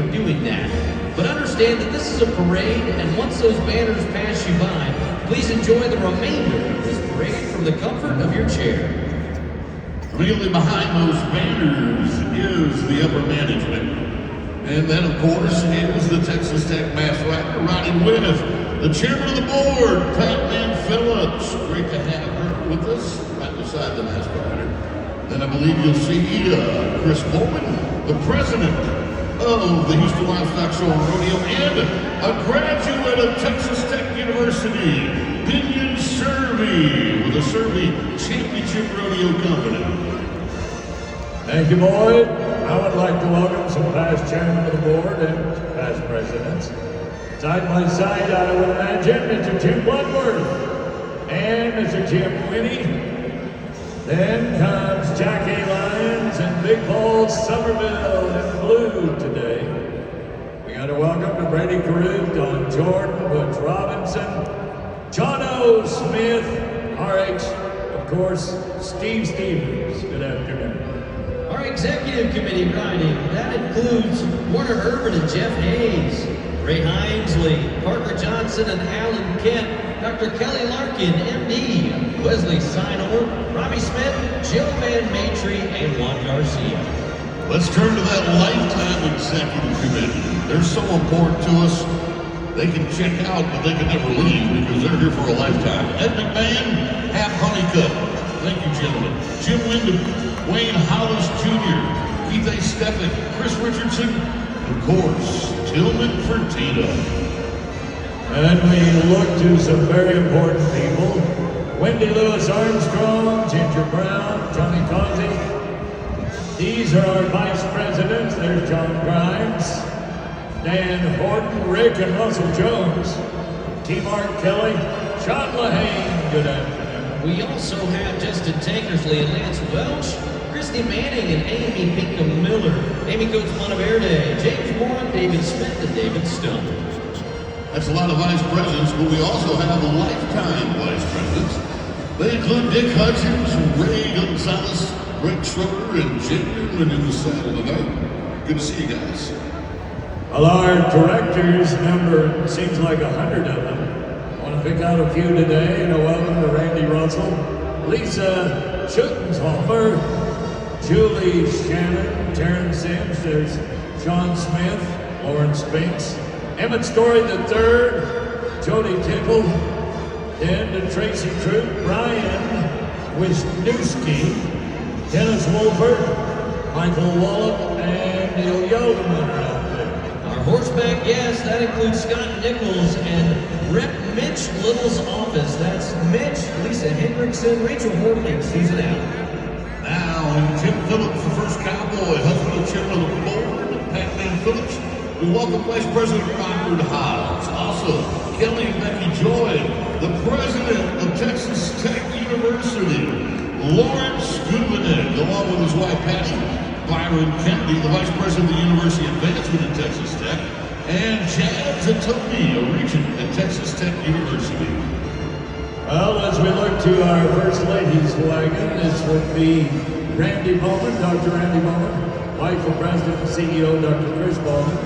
for doing that. But understand that this is a parade, and once those banners pass you by, please enjoy the remainder of this parade from the comfort of your chair. Immediately behind those banners is the upper management. And then, of course, is the Texas Tech mass rider, riding with the chairman of the board, Pat Phillips. Great to have her with us right beside the mass rider. Then I believe you'll see Chris Bowman, the president of the Houston Livestock Show and Rodeo, and a graduate of Texas Tech University, Pinion Servey, with the Servey Championship Rodeo Company. Thank you, Boyd. I would like to welcome some past chairmen of the board and past presidents. Side by side, I would imagine Mr. Jim Bloodworth and Mr. Jim Winnie. Then comes Jackie Lyons and Big Paul Somerville in blue today. We got to welcome to Brady Carew, Don Jordan, Butch Robinson, John O. Smith, RX, of course, Steve Stevens. Good afternoon. Our executive committee riding, that includes Warner Urban and Jeff Hayes, Ray Hinesley, Parker Johnson and Alan Kent, Dr. Kelly Larkin, MD, Wesley Sinor, Robbie Smith, Jill Van Maitre, and Juan Garcia. Let's turn to that lifetime executive committee. They're so important to us. They can check out, but they can never leave because they're here for a lifetime. Ed McMahon, Hap Honeycutt. Thank you, gentlemen. Jim Wyndham, Wayne Hollis Jr., Keith A. Steffen, Chris Richardson, and of course, Tillman Fertitta. And we look to some very important people. Wendy Lewis Armstrong, Ginger Brown, Johnny Causey. These are our vice presidents. There's John Grimes, Dan Horton, Rick and Russell Jones, T. Mark Kelly, Sean Lahane. Good afternoon. We also have Justin Tankersley and Lance Welch, Christy Manning and Amy Pinkham Miller, Amy Coates Monteverde, James Warren, David Smith, and David Stone. That's a lot of vice presidents, but we also have lifetime vice presidents. They include Dick Hutchins, Ray Gonzalez, Rick Schroeder, and Jake Newman in the saddle tonight. Good to see you guys. Well, our directors number seems like 100 of them. I want to pick out a few today, and a welcome to Randy Russell, Lisa Schuttenshofer, Julie Shannon, Terrence Sims, there's Sean Smith, Lauren Spinks, Emmett Story III, Jody Tickle, then to Tracy Troop, Brian Wisniewski, Dennis Wolford, Michael Wallop, and Neil Yoderman are out there. Our horseback guests, that includes Scott Nichols and Rep Mitch Little's office. That's Mitch, Lisa Hendrickson, Rachel Horton, and Susan Allen. Now, and Tim Phillips, the first cowboy, husband and chairman of the board, Pat Phillips. We welcome Vice President Robert Hobbs. Also, Kelly and Becky Joy, the president of Texas Tech University, Lawrence Gubenek, along with his wife Patty, Byron Kennedy, the vice president of the University Advancement at Texas Tech, and Chad Zatoni, a regent at Texas Tech University. Well, as we look to our First Lady's wagon, this would be Randy Bowman, Dr. Randy Bowman, wife of President and CEO, Dr. Chris Bowman,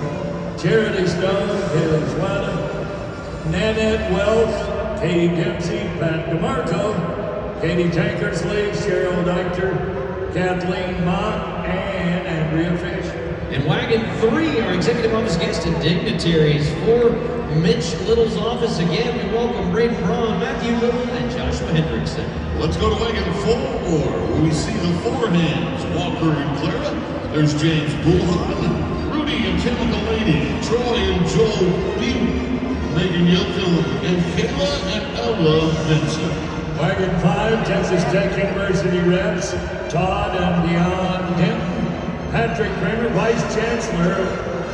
Charity Stone, Kaylee Swanna, Nanette Wells, Katie Dempsey, Pat DeMarco, Katie Tankersley, Cheryl Deichter, Kathleen Mott, and Andrea Fish. In Wagon 3, our executive office guests and dignitaries for Mitch Little's office. Again, we welcome Braden Braun, Matthew Little, and Joshua Hendrickson. Let's go to Wagon 4, where we see the four hands, Walker and Clara. There's James Bullhorn, Rudy and Timothy Lady, Troy and Joel Bew, Megan Yelton, and Kayla and Ella Vincent. Wagon 5, Texas Tech University reps, Todd and Deion Denton, Patrick Kramer, Vice Chancellor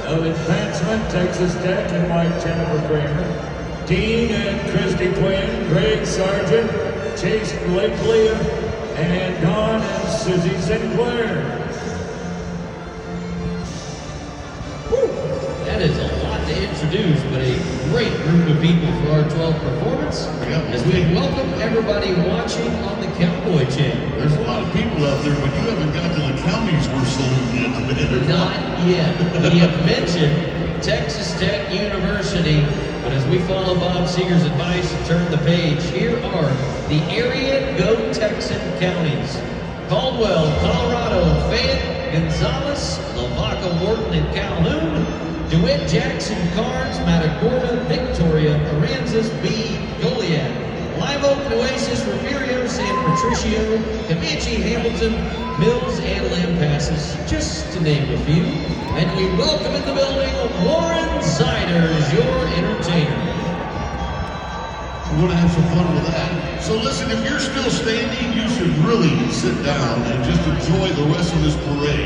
of Advancement, Texas Tech, and wife Jennifer Kramer, Dean and Christy Quinn, Greg Sargent, Chase Blakely, and Don and Susie Sinclair. That is a lot to introduce, but a great group of people for our 12th performance Yeah. as we welcome everybody watching on the Cowboy Channel. There's a lot of people out there, but you haven't got to the counties we're saluting yet today. Not yet. We have mentioned Texas Tech University, but as we follow Bob Seeger's advice and turn the page, here are the area Go Texan counties: Caldwell, Colorado, Fayette, Gonzales, Lavaca, Wharton, and Calhoun; DeWitt, Jackson, Carnes, Matagorda, Victoria, Aransas, Bee, Goliad, Live Oak, Nueces, Refugio, San Patricio, Comanche, Hamilton, Mills, and Lampasas, just to name a few. And we welcome in the building Warren Siders, your entertainer. We're going to have some fun with that. So listen, if you're still standing, you should really sit down and just enjoy the rest of this parade.